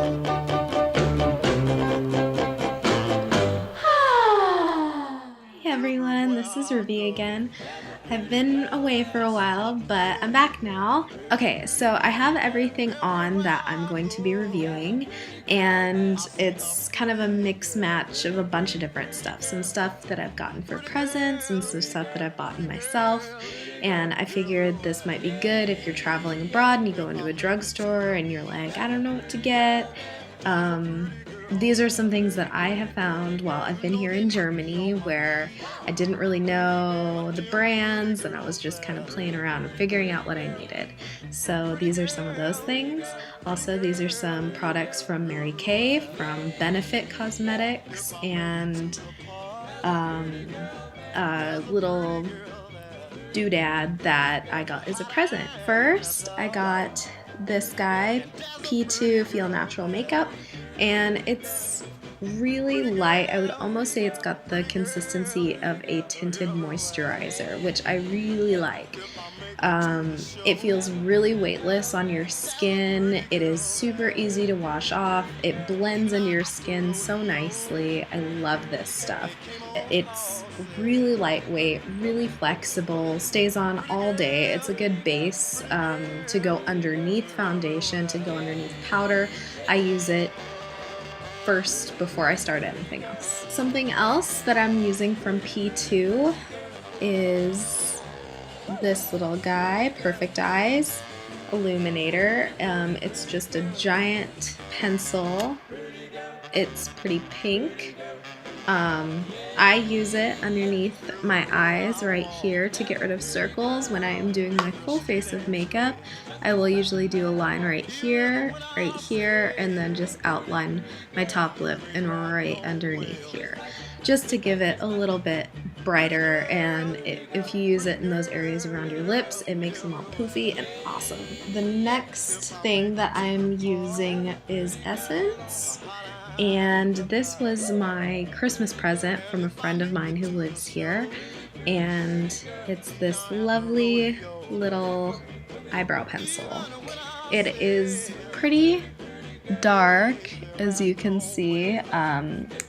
Hey everyone, this is Ruby again. I've been away for a while, but I'm back now. Okay, so I have everything on that I'm going to be reviewing, and it's kind of a mix match of a bunch of different stuff. Some stuff that I've gotten for presents and some stuff that I've bought myself. And I figured this might be good if you're traveling abroad and you go into a drugstore and you're like, I don't know what to get. These are some things that I have found while I've been here in Germany, where I didn't really know the brands and I was just kind of playing around and figuring out what I needed. So these are some of those things. Also, these are some products from Mary Kay, from Benefit Cosmetics, and a little doodad that I got as a present. First, I got this guy, P2 Feel Natural Makeup, and it's really light. I would almost say it's got the consistency of a tinted moisturizer, which I really like. It feels really weightless on your skin. It is super easy to wash off. It blends into your skin so nicely. I love this stuff. It's really lightweight, really flexible, stays on all day. It's a good base to go underneath foundation, to go underneath powder. I use it first before I start anything else. Something else that I'm using from P2 is this little guy, Perfect Eyes Illuminator. It's just a giant pencil. It's pretty pink. I use it underneath my eyes right here to get rid of circles. When I am doing my full face of makeup, I will usually do a line right here, and then just outline my top lip and right underneath here, just to give it a little bit brighter. And if you use it in those areas around your lips, it makes them all poofy and awesome. The next thing that I'm using is Essence. And this was my Christmas present from a friend of mine who lives here. And it's this lovely little eyebrow pencil. It is pretty dark, as you can see.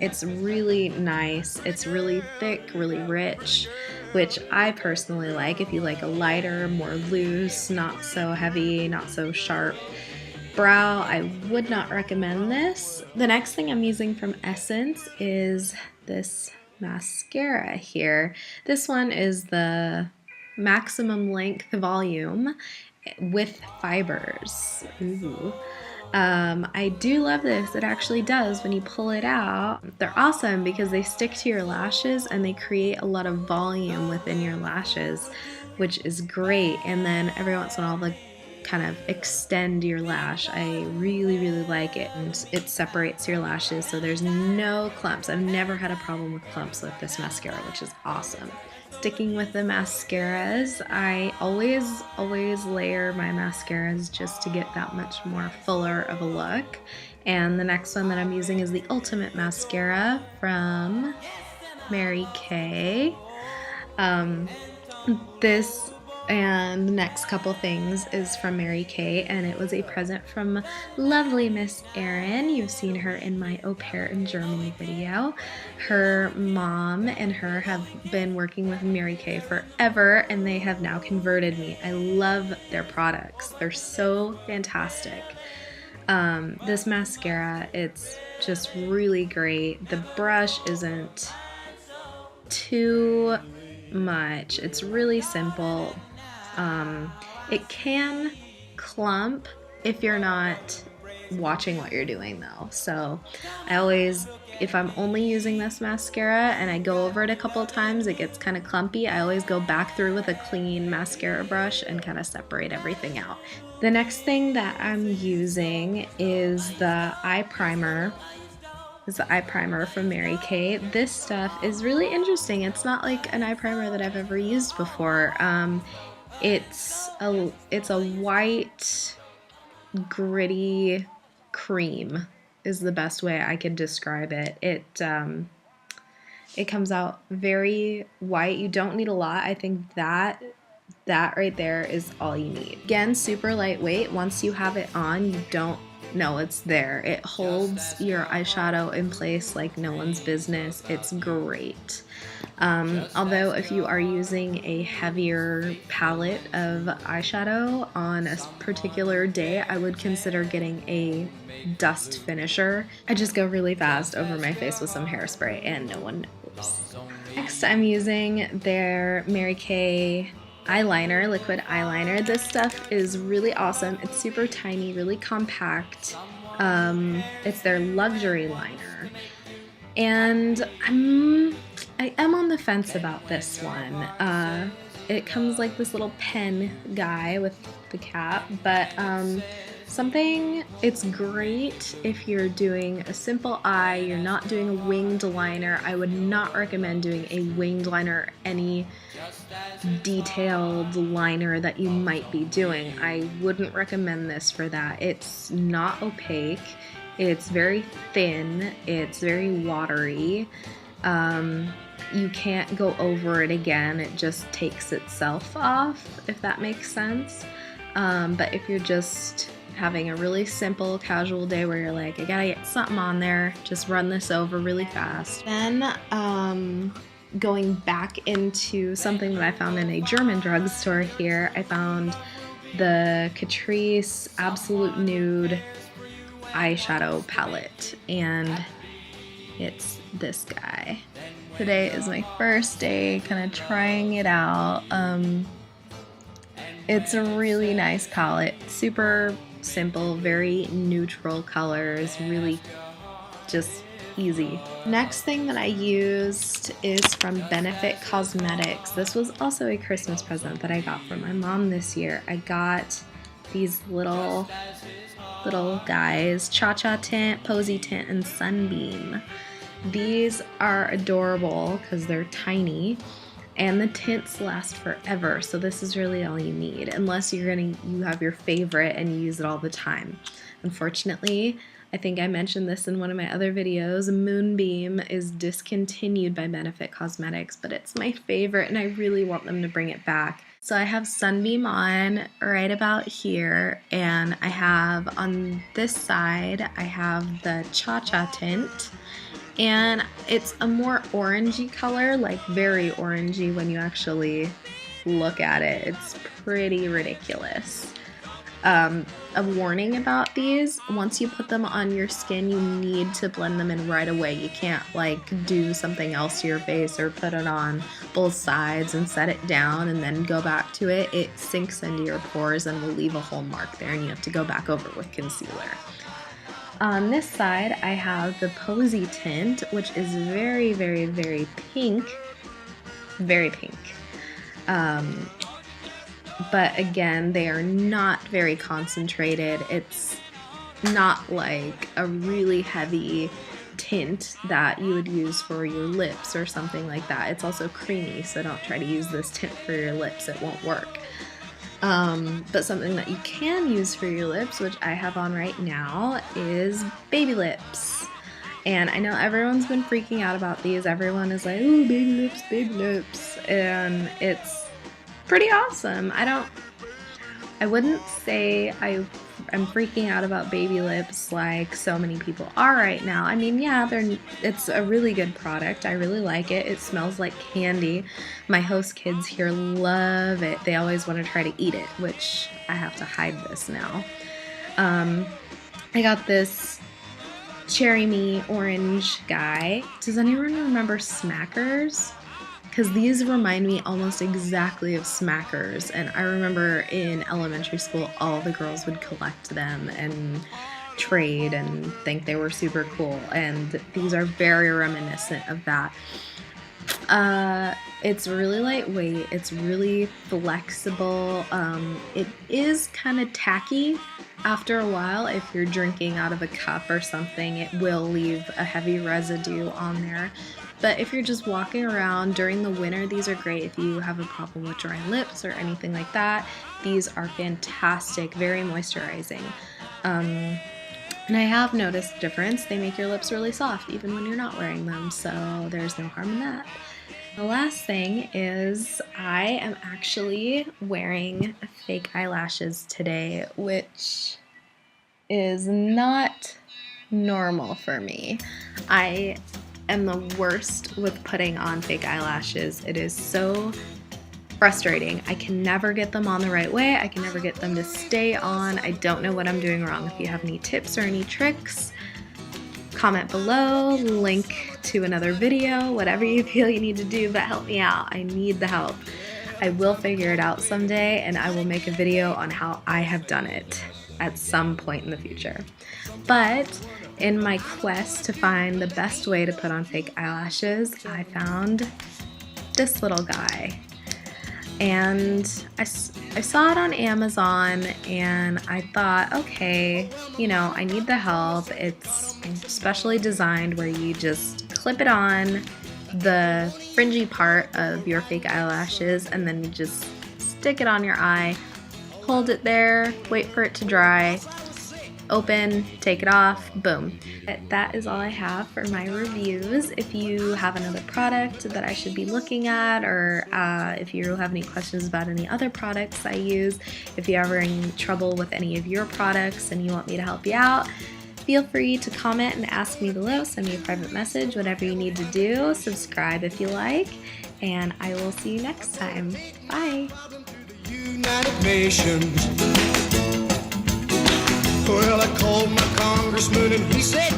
It's really nice. It's really thick, really rich, which I personally like. If you like a lighter, more loose, not so heavy, not so sharp brow, I would not recommend this. The next thing I'm using from Essence is this mascara here. This one is the maximum length volume with fibers. Ooh. I do love this. It actually does when you pull it out. They're awesome because they stick to your lashes and they create a lot of volume within your lashes, which is great. And then every once in a while, the kind of extend your lash. I really, really like it, and it separates your lashes so there's no clumps. I've never had a problem with clumps with this mascara, which is awesome. Sticking with the mascaras, I always layer my mascaras just to get that much more fuller of a look. And the next one that I'm using is the Ultimate Mascara from Mary Kay. This and the next couple things is from Mary Kay, and it was a present from lovely Miss Erin. You've seen her in my Au Pair in Germany video. Her mom and her have been working with Mary Kay forever, and they have now converted me. I love their products. They're so fantastic. This mascara, it's just really great. The brush isn't too much. It's really simple. It can clump if you're not watching what you're doing though. So I always, if I'm only using this mascara and I go over it a couple of times, it gets kind of clumpy. I always go back through with a clean mascara brush and kind of separate everything out. The next thing that I'm using is the eye primer. Is the eye primer from Mary Kay. This stuff is really interesting. It's not like an eye primer that I've ever used before. It's a white, gritty cream is the best way I could describe it. It comes out very white. You don't need a lot. I think that right there is all you need. Again, super lightweight. Once you have it on, you don't no, it's there. It holds your eyeshadow in place like no one's business. It's great. Although if you are using a heavier palette of eyeshadow on a particular day, I would consider getting a dust finisher. I just go really fast over my face with some hairspray and no one knows. Next, I'm using their Mary Kay eyeliner, liquid eyeliner. This stuff is really awesome. It's super tiny, really compact. It's their luxury liner. And I am on the fence about this one. It comes like this little pen guy with the cap, but it's great if you're doing a simple eye, you're not doing a winged liner. I would not recommend doing a winged liner, any detailed liner that you might be doing. I wouldn't recommend this for that. It's not opaque, it's very thin, it's very watery. You can't go over it again, it just takes itself off, if that makes sense. But if you're just having a really simple casual day where you're like, I gotta get something on there, just run this over really fast. Then going back into something that I found in a German drugstore here, I found the Catrice Absolute Nude eyeshadow palette, and it's this guy. Today is my first day kind of trying it out. It's a really nice palette, super simple, very neutral colors, really just easy. Next thing that I used is from Benefit Cosmetics. This was also a Christmas present that I got from my mom this year. I got these little guys, Cha Cha Tint, Posy Tint, and Sunbeam. These are adorable because they're tiny, and the tints last forever, so this is really all you need, unless you have your favorite and you use it all the time. Unfortunately, I think I mentioned this in one of my other videos, Moonbeam is discontinued by Benefit Cosmetics, but it's my favorite and I really want them to bring it back. So I have Sunbeam on right about here, and I have on this side, I have the Cha Cha Tint, and it's a more orangey color, like very orangey when you actually look at it. It's pretty ridiculous. A warning about these, once you put them on your skin, you need to blend them in right away. You can't like do something else to your face or put it on both sides and set it down and then go back to it. It sinks into your pores and will leave a whole mark there, and you have to go back over with concealer. On this side, I have the Posy Tint, which is very, very, very pink. Very pink. But again, they are not very concentrated. It's not like a really heavy tint that you would use for your lips or something like that. It's also creamy, so don't try to use this tint for your lips. It won't work. But something that you can use for your lips, which I have on right now, is Baby Lips. And I know everyone's been freaking out about these. Everyone is like, ooh, baby lips, baby lips. And it's pretty awesome. I wouldn't say I'm freaking out about baby lips like so many people are right now. I mean, yeah, it's a really good product. I really like it. It smells like candy. My host kids here love it. They always want to try to eat it, which I have to hide this now. I got this Cherry Me orange guy. Does anyone remember Smackers? Because these remind me almost exactly of Smackers, and I remember in elementary school all the girls would collect them and trade and think they were super cool, and these are very reminiscent of that. It's really lightweight, it's really flexible, it is kind of tacky after a while. If you're drinking out of a cup or something, it will leave a heavy residue on there. But if you're just walking around during the winter, these are great if you have a problem with dry lips or anything like that. These are fantastic, very moisturizing. And I have noticed a difference. They make your lips really soft even when you're not wearing them, so there's no harm in that. The last thing is I am actually wearing fake eyelashes today, which is not normal for me. I am the worst with putting on fake eyelashes. It is so frustrating. I can never get them on the right way. I can never get them to stay on. I don't know what I'm doing wrong. If you have any tips or any tricks, comment below, link to another video, whatever you feel you need to do, but help me out. I need the help. I will figure it out someday, and I will make a video on how I have done it at some point in the future. But in my quest to find the best way to put on fake eyelashes, I found this little guy. And I saw it on Amazon, and I thought, okay, you know, I need the help. It's specially designed where you just clip it on the fringy part of your fake eyelashes, and then you just stick it on your eye, hold it there, wait for it to dry, open, take it off, boom. That is all I have for my reviews. If you have another product that I should be looking at, or if you have any questions about any other products I use, if you're ever in trouble with any of your products and you want me to help you out, feel free to comment and ask me below, send me a private message, whatever you need to do. Subscribe if you like, and I will see you next time. Bye! United Nations. Well, I called my congressman and he said